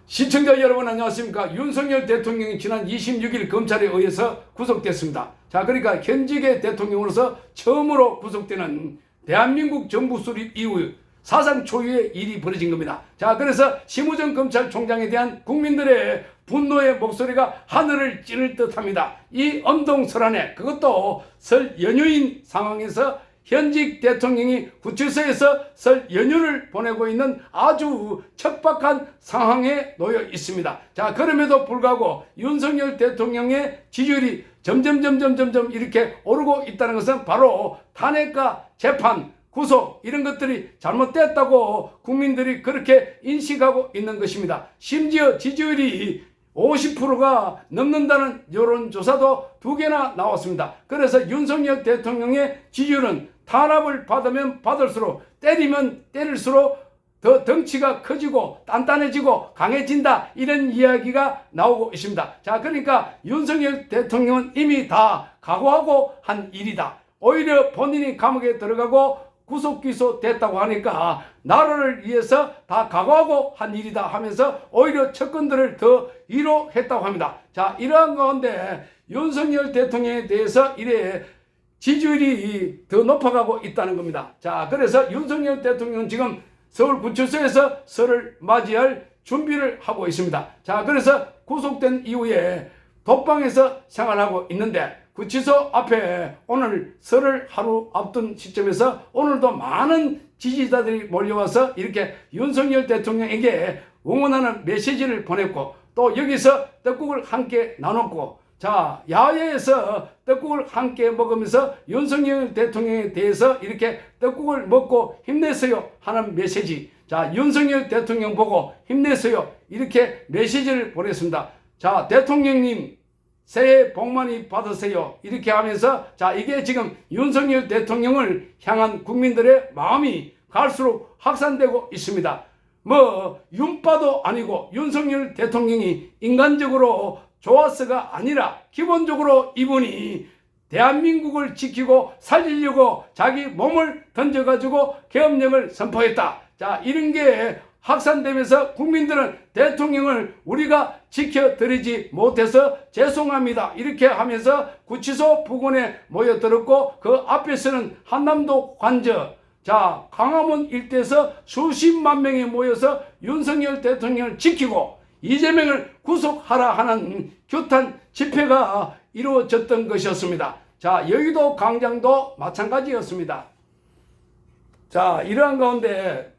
시청자 여러분 안녕하십니까. 윤석열 대통령이 지난 26일 검찰에 의해서 구속됐습니다. 자, 그러니까 현직의 대통령으로서 처음으로 구속되는 대한민국 정부 수립 이후 사상 초유의 일이 벌어진 겁니다. 자, 그래서 심우정 검찰총장에 대한 국민들의 분노의 목소리가 하늘을 찌를 듯합니다. 이 엄동설안에 그것도 설 연휴인 상황에서 현직 대통령이 구치소에서 설 연휴를 보내고 있는 아주 척박한 상황에 놓여 있습니다. 자, 그럼에도 불구하고 윤석열 대통령의 지지율이 점점 이렇게 오르고 있다는 것은 바로 탄핵과 재판, 구속 이런 것들이 잘못됐다고 국민들이 그렇게 인식하고 있는 것입니다. 심지어 지지율이 50%가 넘는다는 여론조사도 2개나 나왔습니다. 그래서 윤석열 대통령의 지지율은 탄압을 받으면 받을수록, 때리면 때릴수록 더 덩치가 커지고 단단해지고 강해진다, 이런 이야기가 나오고 있습니다. 자, 그러니까 윤석열 대통령은 이미 다 각오하고 한 일이다. 오히려 본인이 감옥에 들어가고 구속 기소됐다고 하니까 나라를 위해서 다 각오하고 한 일이다 하면서 오히려 측근들을 더 위로했다고 합니다. 자, 이러한 가운데 윤석열 대통령에 대해서 이래 지지율이 더 높아가고 있다는 겁니다. 자, 그래서 윤석열 대통령은 지금 서울구치소에서 설을 맞이할 준비를 하고 있습니다. 자, 그래서 구속된 이후에 독방에서 생활하고 있는데 구치소 앞에 오늘 설을 하루 앞둔 시점에서 오늘도 많은 지지자들이 몰려와서 이렇게 윤석열 대통령에게 응원하는 메시지를 보냈고, 또 여기서 떡국을 함께 나눴고, 자, 야외에서 떡국을 함께 먹으면서 윤석열 대통령에 대해서 이렇게 떡국을 먹고 힘내세요 하는 메시지. 자, 윤석열 대통령 보고 힘내세요 이렇게 메시지를 보냈습니다. 자, 대통령님 새해 복 많이 받으세요 이렇게 하면서, 자, 이게 지금 윤석열 대통령을 향한 국민들의 마음이 갈수록 확산되고 있습니다. 뭐 윤빠도 아니고 윤석열 대통령이 인간적으로 좋아서가 아니라 기본적으로 이분이 대한민국을 지키고 살리려고 자기 몸을 던져가지고 계엄령을 선포했다. 자, 이런 게 확산되면서 국민들은 대통령을 우리가 지켜드리지 못해서 죄송합니다 이렇게 하면서 구치소 부근에 모여들었고, 그 앞에서는 한남도 관저, 자, 광화문 일대에서 수십만 명이 모여서 윤석열 대통령을 지키고 이재명을 구속하라 하는 규탄 집회가 이루어졌던 것이었습니다. 자, 여의도 광장도 마찬가지였습니다. 자, 이러한 가운데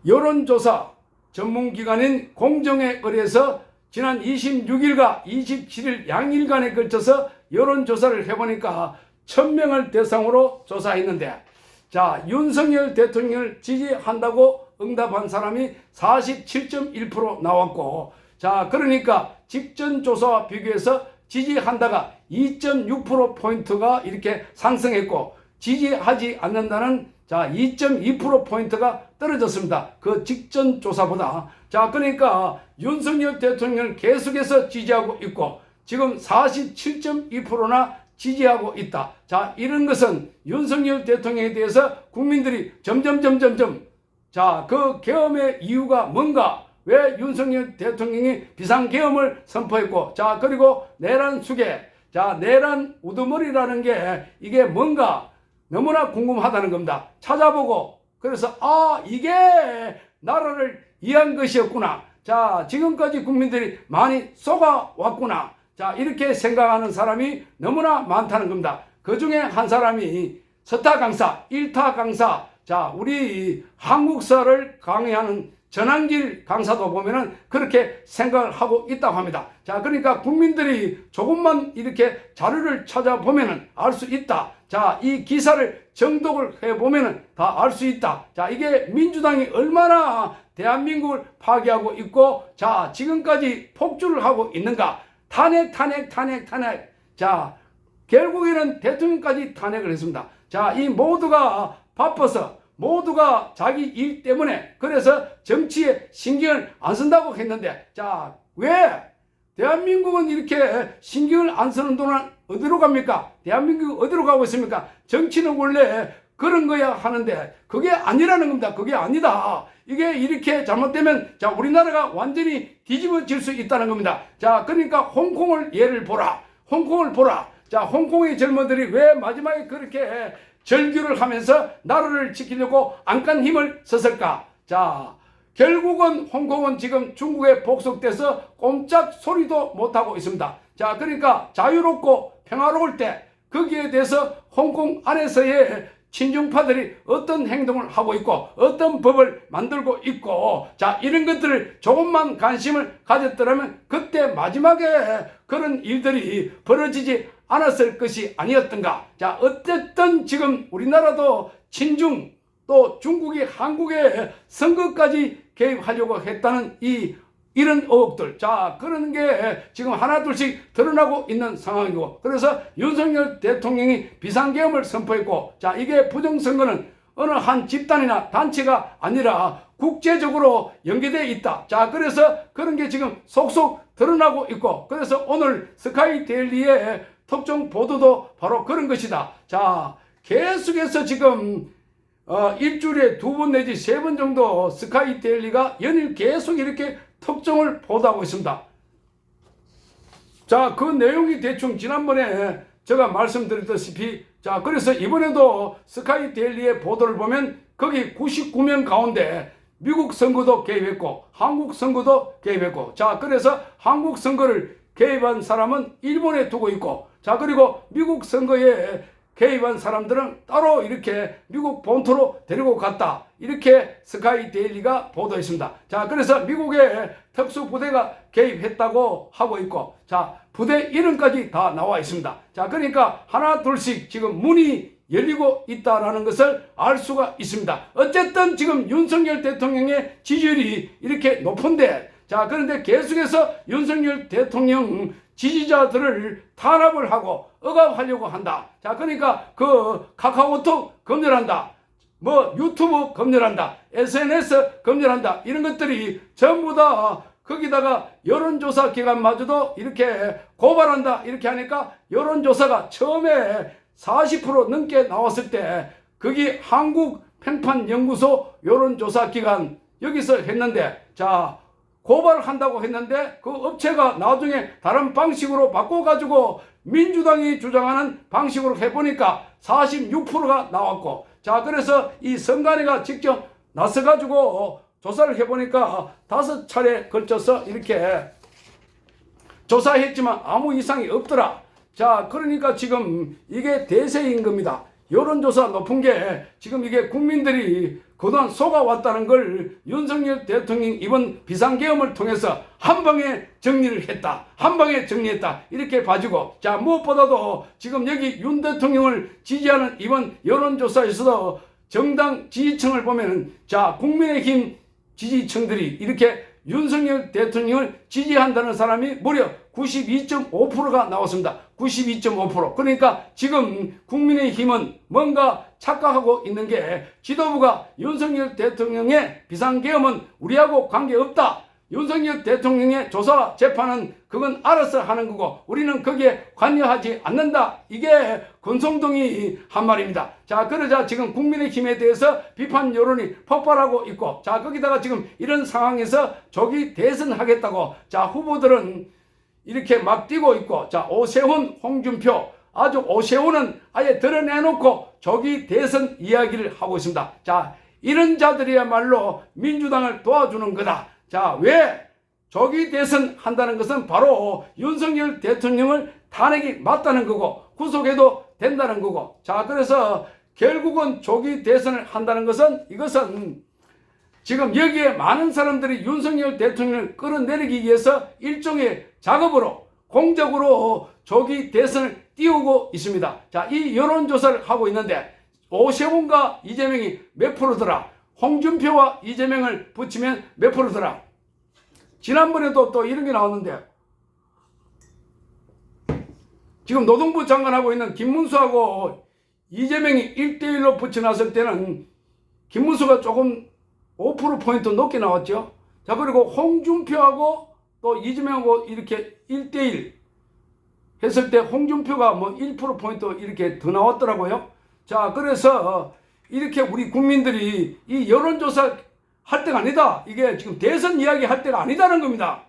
여론조사 전문기관인 공정에 의뢰해서 지난 26일과 27일 양일간에 걸쳐서 여론조사를 해보니까 1000명을 대상으로 조사했는데, 자, 윤석열 대통령을 지지한다고 응답한 사람이 47.1% 나왔고, 자, 그러니까 직전 조사와 비교해서 지지한다가 2.6%포인트가 이렇게 상승했고, 지지하지 않는다는 자 2.2%포인트가 떨어졌습니다. 그 직전 조사보다. 자, 그러니까 윤석열 대통령을 계속해서 지지하고 있고 지금 47.2%나 지지하고 있다. 자, 이런 것은 윤석열 대통령에 대해서 국민들이 점점 자, 그 계엄의 이유가 뭔가, 왜 윤석열 대통령이 비상계엄을 선포했고, 자, 그리고 내란 수계, 자, 내란 우두머리라는 게 이게 뭔가 너무나 궁금하다는 겁니다. 찾아보고, 그래서 아, 이게 나라를 위한 것이었구나. 자, 지금까지 국민들이 많이 속아왔구나. 자, 이렇게 생각하는 사람이 너무나 많다는 겁니다. 그 중에 한 사람이 서타 강사, 일타 강사, 자, 우리 한국사를 강의하는 전한길 강사도 보면은 그렇게 생각을 하고 있다고 합니다. 자, 그러니까 국민들이 조금만 이렇게 자료를 찾아보면은 알 수 있다. 자, 이 기사를 정독을 해보면은 다 알 수 있다. 자, 이게 민주당이 얼마나 대한민국을 파괴하고 있고, 자, 지금까지 폭주를 하고 있는가. 탄핵. 자, 결국에는 대통령까지 탄핵을 했습니다. 자, 이 모두가 바빠서, 모두가 자기 일 때문에, 그래서 정치에 신경을 안 쓴다고 했는데, 자, 왜 대한민국은 이렇게 신경을 안 쓰는 동안 어디로 갑니까? 대한민국이 어디로 가고 있습니까? 정치는 원래 그런 거야 하는데 그게 아니라는 겁니다. 그게 아니다. 이게 이렇게 잘못되면 자 우리나라가 완전히 뒤집어질 수 있다는 겁니다. 자 그러니까 홍콩을 예를 보라. 홍콩을 보라. 자 홍콩의 젊은들이 왜 마지막에 그렇게 절규를 하면서 나라를 지키려고 안간 힘을 썼을까? 자 결국은 홍콩은 지금 중국에 복속돼서 꼼짝 소리도 못하고 있습니다. 자 그러니까 자유롭고 평화로울 때 거기에 대해서 홍콩 안에서의 친중파들이 어떤 행동을 하고 있고 어떤 법을 만들고 있고 자 이런 것들을 조금만 관심을 가졌더라면 그때 마지막에 그런 일들이 벌어지지 않았을 것이 아니었던가. 자 어쨌든 지금 우리나라도 친중 또 중국이 한국의 선거까지 개입하려고 했다는 이런 의혹들. 자, 그런 게 지금 하나둘씩 드러나고 있는 상황이고. 그래서 윤석열 대통령이 비상계엄을 선포했고, 자, 이게 부정선거는 어느 한 집단이나 단체가 아니라 국제적으로 연계되어 있다. 자, 그래서 그런 게 지금 속속 드러나고 있고, 그래서 오늘 스카이데일리의 특종 보도도 바로 그런 것이다. 자, 계속해서 지금 일주일에 2번 내지 3번 정도 스카이데일리가 연일 계속 이렇게 특종을 보도하고 있습니다. 자, 그 내용이 대충 지난번에 제가 말씀드렸다시피 자, 그래서 이번에도 스카이데일리의 보도를 보면 거기 99명 가운데 미국 선거도 개입했고 한국 선거도 개입했고 자, 그래서 한국 선거를 개입한 사람은 일본에 두고 있고 자, 그리고 미국 선거에 개입한 사람들은 따로 이렇게 미국 본토로 데리고 갔다. 이렇게 스카이데일리가 보도했습니다. 자, 그래서 미국의 특수부대가 개입했다고 하고 있고, 자, 부대 이름까지 다 나와 있습니다. 자, 그러니까 하나 둘씩 지금 문이 열리고 있다라는 것을 알 수가 있습니다. 어쨌든 지금 윤석열 대통령의 지지율이 이렇게 높은데, 자, 그런데 계속해서 윤석열 대통령 지지자들을 탄압을 하고 억압하려고 한다. 자, 그러니까 그 카카오톡 검열한다. 뭐 유튜브 검열한다. SNS 검열한다. 이런 것들이 전부 다 거기다가 여론조사 기관마저도 이렇게 고발한다. 이렇게 하니까 여론조사가 처음에 40% 넘게 나왔을 때 거기 한국평판연구소 여론조사 기관 여기서 했는데 자 고발한다고 했는데 그 업체가 나중에 다른 방식으로 바꿔가지고 민주당이 주장하는 방식으로 해보니까 46%가 나왔고 자 그래서 이 선관위가 직접 나서가지고 조사를 해보니까 5차례 걸쳐서 이렇게 조사했지만 아무 이상이 없더라. 자 그러니까 지금 이게 대세인 겁니다. 여론조사 높은 게 지금 이게 국민들이 그동안 속아왔다는 걸 윤석열 대통령 이번 비상계엄을 통해서 한 방에 정리를 했다. 한 방에 정리했다. 이렇게 봐주고 자 무엇보다도 지금 여기 윤 대통령을 지지하는 이번 여론조사에서도 정당 지지층을 보면은 자 국민의힘 지지층들이 이렇게 윤석열 대통령을 지지한다는 사람이 무려 92.5%가 나왔습니다. 92.5%. 그러니까 지금 국민의힘은 뭔가 착각하고 있는 게 지도부가 윤석열 대통령의 비상계엄은 우리하고 관계없다. 윤석열 대통령의 조사 재판은 그건 알아서 하는 거고 우리는 거기에 관여하지 않는다. 이게 권성동이 한 말입니다. 자 그러자 지금 국민의힘에 대해서 비판 여론이 폭발하고 있고 자 거기다가 지금 이런 상황에서 조기 대선하겠다고 자 후보들은 이렇게 막 뛰고 있고 자 오세훈 홍준표 아주 오세훈은 아예 드러내놓고 조기 대선 이야기를 하고 있습니다. 자 이런 자들이야말로 민주당을 도와주는 거다. 자, 왜 조기 대선 한다는 것은 바로 윤석열 대통령을 탄핵이 맞다는 거고 구속해도 된다는 거고 자, 그래서 결국은 조기 대선을 한다는 것은 이것은 지금 여기에 많은 사람들이 윤석열 대통령을 끌어내리기 위해서 일종의 작업으로 공적으로 조기 대선을 띄우고 있습니다. 자, 이 여론조사를 하고 있는데 오세훈과 이재명이 몇 프로더라? 홍준표와 이재명을 붙이면 몇 프로더라? 지난번에도 또 이런 게 나왔는데 지금 노동부 장관하고 있는 김문수하고 이재명이 1대1로 붙여놨을 때는 김문수가 조금 5%포인트 높게 나왔죠. 자 그리고 홍준표하고 또 이재명하고 이렇게 1대1 했을 때 홍준표가 뭐 1%포인트 이렇게 더 나왔더라고요. 자 그래서 이렇게 우리 국민들이 이 여론조사 할 때가 아니다. 이게 지금 대선 이야기 할 때가 아니다는 겁니다.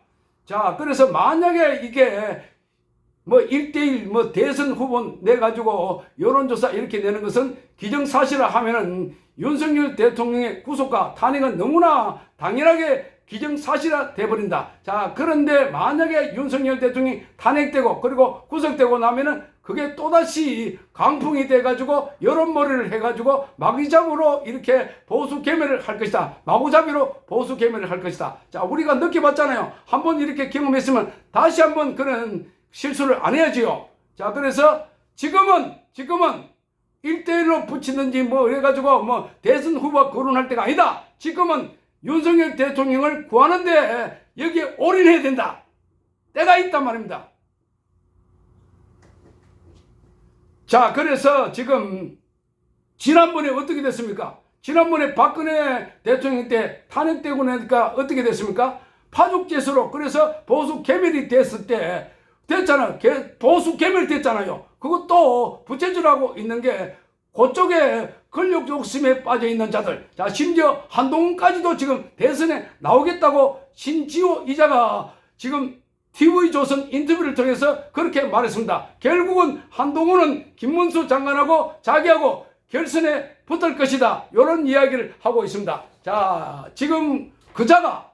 자, 그래서 만약에 이게 뭐 1대1 뭐 대선 후보 내가지고 여론조사 이렇게 내는 것은 기정사실화 하면은 윤석열 대통령의 구속과 탄핵은 너무나 당연하게 기정사실화 돼버린다. 자, 그런데 만약에 윤석열 대통령이 탄핵되고 그리고 구속되고 나면은 그게 또다시 강풍이 돼가지고 여론몰이를 해가지고 마구잡이로 이렇게 보수 개멸을 할 것이다. 마구잡이로 보수 개멸을 할 것이다. 자, 우리가 느껴봤잖아요. 한번 이렇게 경험했으면 다시 한번 그런 실수를 안 해야지요. 자, 그래서 지금은 1대1로 붙이든지 뭐 해가지고 뭐 대선 후보 거론할 때가 아니다. 지금은 윤석열 대통령을 구하는데 여기에 올인해야 된다. 때가 있단 말입니다. 자, 그래서 지금 지난번에 어떻게 됐습니까? 지난번에 박근혜 대통령 때 탄핵되고 나니까 어떻게 됐습니까? 파죽제소로 그래서 보수 개멸이 됐을 때 됐잖아요. 보수 개멸 됐잖아요. 그것도 부채질하고 있는 게 그쪽에 권력 욕심에 빠져 있는 자들. 자, 심지어 한동훈까지도 지금 대선에 나오겠다고 신지호 이자가 지금 TV조선 인터뷰를 통해서 그렇게 말했습니다. 결국은 한동훈은 김문수 장관하고 자기하고 결선에 붙을 것이다. 이런 이야기를 하고 있습니다. 자, 지금 그자가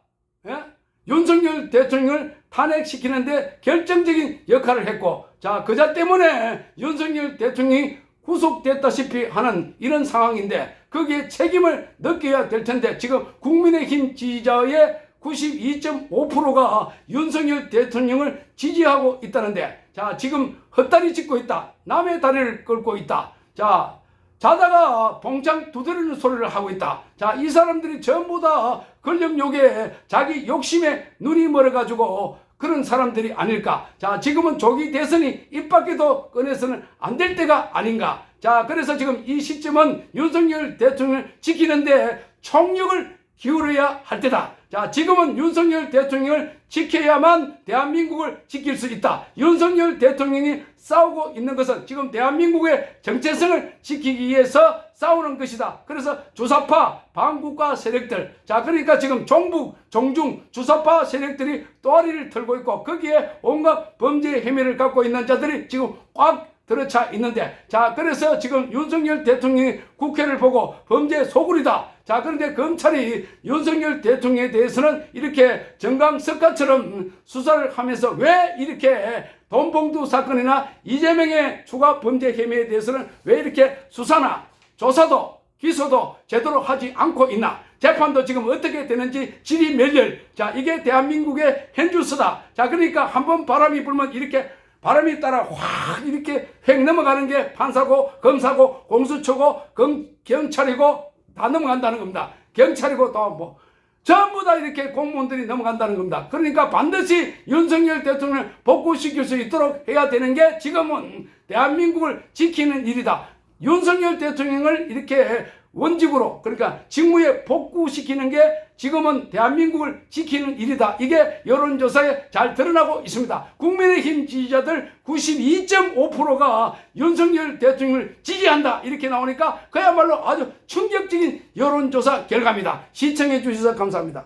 윤석열 대통령을 탄핵시키는데 결정적인 역할을 했고, 자, 그자 때문에 윤석열 대통령이 구속됐다시피 하는 이런 상황인데 거기에 책임을 느껴야 될 텐데 지금 국민의힘 지지자의 92.5%가 윤석열 대통령을 지지하고 있다는데, 자, 지금 헛다리 짚고 있다. 남의 다리를 끌고 있다. 자, 자다가 봉창 두드리는 소리를 하고 있다. 자, 이 사람들이 전부 다 권력욕에 자기 욕심에 눈이 멀어가지고 그런 사람들이 아닐까. 자, 지금은 조기 대선이 입 밖에도 꺼내서는 안 될 때가 아닌가. 자, 그래서 지금 이 시점은 윤석열 대통령을 지키는데 총력을 기울여야 할 때다. 자, 지금은 윤석열 대통령을 지켜야만 대한민국을 지킬 수 있다. 윤석열 대통령이 싸우고 있는 것은 지금 대한민국의 정체성을 지키기 위해서 싸우는 것이다. 그래서 주사파 반국가 세력들, 자, 그러니까 지금 종북 종중 주사파 세력들이 또아리를 털고 있고 거기에 온갖 범죄 혐의를 갖고 있는 자들이 지금 꽉 들어차 있는데, 자, 그래서 지금 윤석열 대통령이 국회를 보고 범죄 소굴이다. 자, 그런데 검찰이 윤석열 대통령에 대해서는 이렇게 정강석가처럼 수사를 하면서 왜 이렇게 돈봉투 사건이나 이재명의 추가 범죄 혐의에 대해서는 왜 이렇게 수사나 조사도 기소도 제대로 하지 않고 있나? 재판도 지금 어떻게 되는지 지리멸렬. 자, 이게 대한민국의 현주소다. 자, 그러니까 한번 바람이 불면 이렇게 바람이 따라 확 이렇게 획 넘어가는 게 판사고 검사고 공수처고 경찰이고 다 넘어간다는 겁니다. 경찰이고 또 뭐 전부 다 이렇게 공무원들이 넘어간다는 겁니다. 그러니까 반드시 윤석열 대통령을 복구시킬 수 있도록 해야 되는 게 지금은 대한민국을 지키는 일이다. 윤석열 대통령을 이렇게 원직으로, 그러니까 직무에 복구시키는 게 지금은 대한민국을 지키는 일이다. 이게 여론조사에 잘 드러나고 있습니다. 국민의힘 지지자들 92.5%가 윤석열 대통령을 지지한다. 이렇게 나오니까 그야말로 아주 충격적인 여론조사 결과입니다. 시청해 주셔서 감사합니다.